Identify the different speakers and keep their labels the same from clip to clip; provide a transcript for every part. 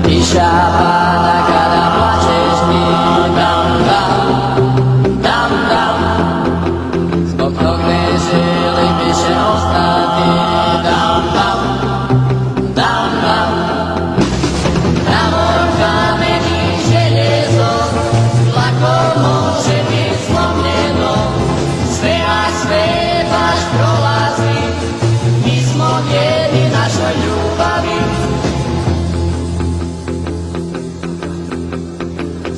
Speaker 1: Tiša páda, kada plačeš ty, dam, dam, dam, dam. Spokojné žili píše ostatní, dam, dam, dam, dam. Na mojom kameni železo, ľahko môže byť zlomneno. Spievaš prolazí, my smo jedni našoj ljubavi.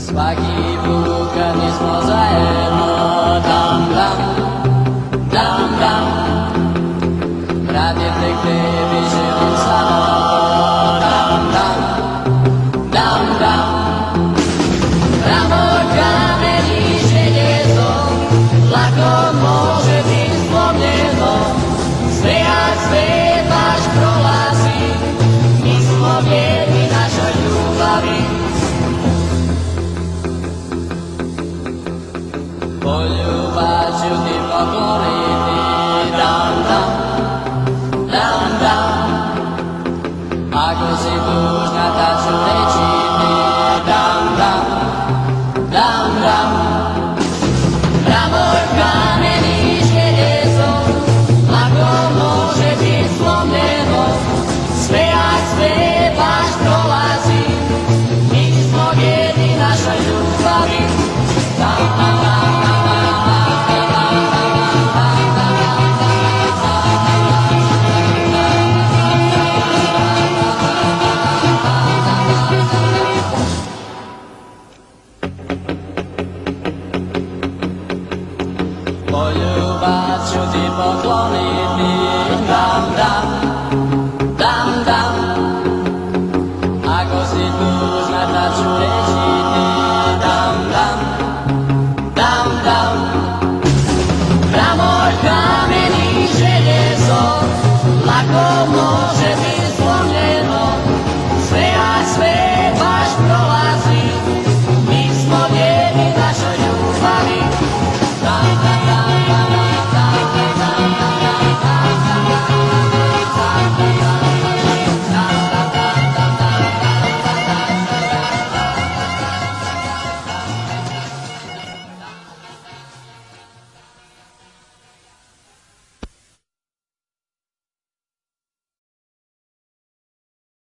Speaker 1: Svaki put kad nismo zajedno, dam, dam, dam, dam. Rad je tek